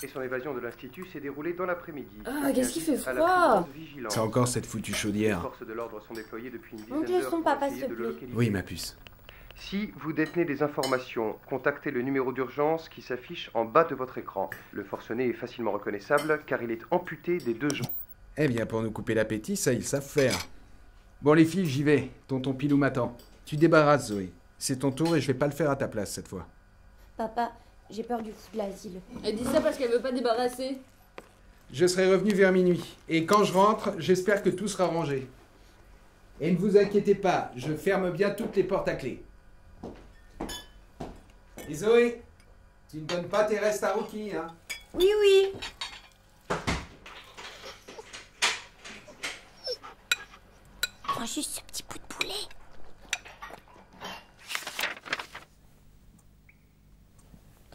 Et son évasion de l'institut s'est déroulée dans l'après-midi. Ah, qu'est-ce qu'il fait À la froid! plus grande vigilance. C'est encore cette foutue Les chaudière. forces de l'ordre sont déployées depuis une Monte dizaine le d'heures son, pour papa, essayer s'il de te le plaît. localiser. Oui, ma puce. Si vous détenez des informations, contactez le numéro d'urgence qui s'affiche en bas de votre écran. Le forcené est facilement reconnaissable car il est amputé des 2 jambes. Eh bien, pour nous couper l'appétit, ça, ils savent faire. Bon, les filles, j'y vais. Tonton Pilou m'attend. Tu débarrasses, Zoé. C'est ton tour et je vais pas le faire à ta place cette fois. Papa, j'ai peur du fou de l'asile. Elle dit ça parce qu'elle veut pas débarrasser. Je serai revenu vers minuit. Et quand je rentre, j'espère que tout sera rangé. Et ne vous inquiétez pas, je ferme bien toutes les portes à clé. Et Zoé, tu ne donnes pas tes restes à Rookie, hein? Oui, oui. Prends juste ce petit bout de poulet.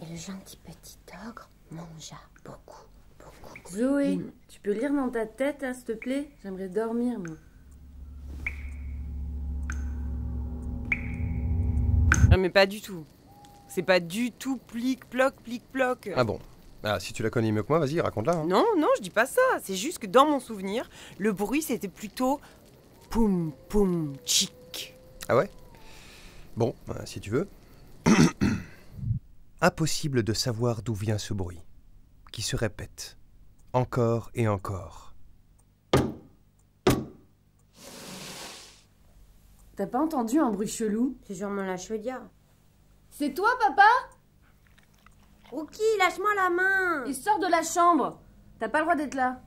Et le gentil petit ogre mangea beaucoup, beaucoup. Zoé, tu peux lire dans ta tête, là, s'il te plaît? J'aimerais dormir, moi. Non mais pas du tout. C'est pas du tout plic-ploc, plic-ploc. Ah bon? Ah, si tu la connais mieux que moi, vas-y, raconte-la. Hein. Non, non, je dis pas ça. C'est juste que dans mon souvenir, le bruit c'était plutôt poum, poum, tchic. Ah ouais? Bon, si tu veux. Impossible de savoir d'où vient ce bruit, qui se répète, encore et encore. T'as pas entendu un bruit chelou? C'est sûrement la chaudière. C'est toi, papa? Rookie, lâche-moi la main. Il sort de la chambre. T'as pas le droit d'être là.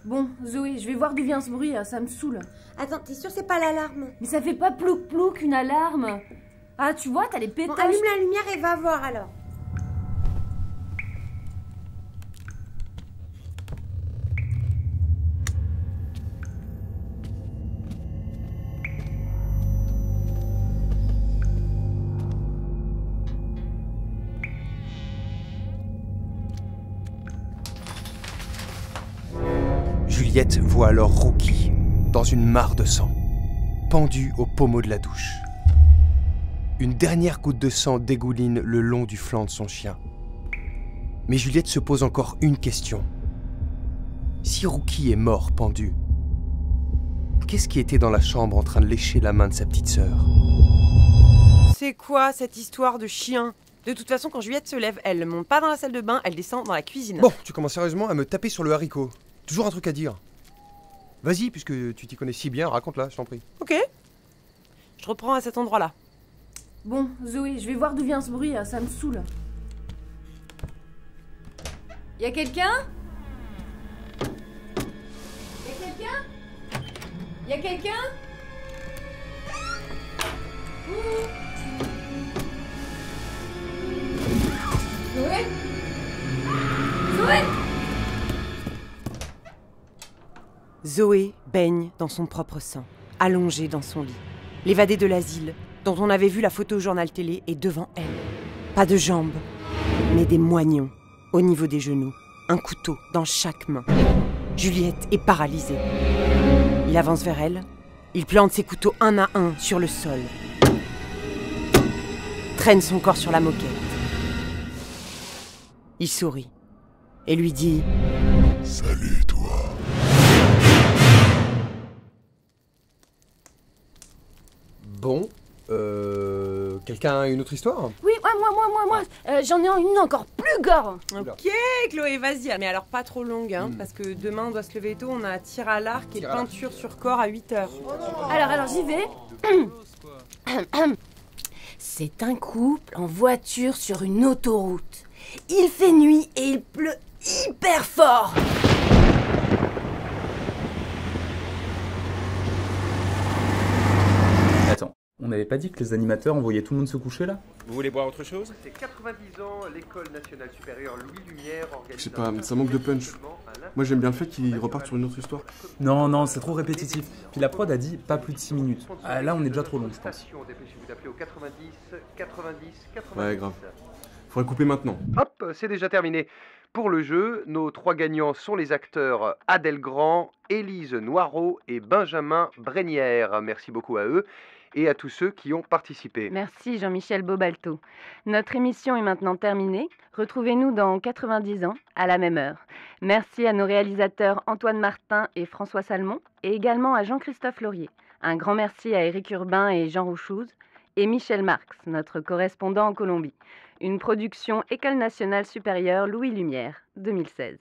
Bon, Zoé, je vais voir d'où vient ce bruit, là, ça me saoule. Attends, t'es sûre c'est pas l'alarme? Mais ça fait pas plouc-plouc une alarme. Ah, tu vois, t'as les Bon, pétages. allume la lumière et va voir alors. Juliette voit alors Rookie, dans une mare de sang, pendu au pommeau de la douche. Une dernière goutte de sang dégouline le long du flanc de son chien. Mais Juliette se pose encore une question. Si Rookie est mort pendu, qu'est-ce qui était dans la chambre en train de lécher la main de sa petite sœur? C'est quoi cette histoire de chien? De toute façon, quand Juliette se lève, elle monte pas dans la salle de bain, elle descend dans la cuisine. Bon, tu commences sérieusement à me taper sur le haricot. Toujours un truc à dire. Vas-y, puisque tu t'y connais si bien, raconte-la, je t'en prie. Ok. Je reprends à cet endroit-là. Bon, Zoé, je vais voir d'où vient ce bruit, là, ça me saoule. Y'a quelqu'un? Y'a quelqu'un? Y'a quelqu'un? Zoé? Zoé? Zoé baigne dans son propre sang, allongée dans son lit. L'évadée de l'asile, dont on avait vu la photo au journal télé, est devant elle. Pas de jambes, mais des moignons au niveau des genoux, un couteau dans chaque main. Juliette est paralysée. Il avance vers elle, il plante ses couteaux un à un sur le sol, traîne son corps sur la moquette. Il sourit et lui dit « Salut, toi. » Bon, quelqu'un a une autre histoire? Oui, moi. J'en ai une encore plus gore. Ok, Chloé, vas-y. Mais alors pas trop longue, hein, parce que demain on doit se lever tôt, on a tir à l'arc et Tir à l'arc. peinture sur corps à 8h. Alors, j'y vais. C'est un couple en voiture sur une autoroute. Il fait nuit et il pleut hyper fort. Attends, on n'avait pas dit que les animateurs envoyaient tout le monde se coucher là? Vous voulez boire autre chose? C'est 90 ans, l'école nationale supérieure Louis Lumière organise. Je sais pas, ça manque de punch. Moi j'aime bien le fait qu'ils repartent sur une autre histoire. Non, c'est trop répétitif. Puis la prod a dit pas plus de 6 minutes. Ah, là on est déjà trop long je pense. Dépêchez-vous d'appeler au 90 90 90. Ouais, grave. Faudrait couper maintenant. Hop, c'est déjà terminé. Pour le jeu, nos 3 gagnants sont les acteurs Adèle Grand, Élise Noireau et Benjamin Brénière. Merci beaucoup à eux et à tous ceux qui ont participé. Merci Jean-Michel Bobalto. Notre émission est maintenant terminée. Retrouvez-nous dans 90 ans, à la même heure. Merci à nos réalisateurs Antoine Martin et François Salmon, et également à Jean-Christophe Laurier. Un grand merci à Éric Urbain et Jean Rouchouz, et Michel Marx, notre correspondant en Colombie. Une production École nationale supérieure Louis Lumière, 2016.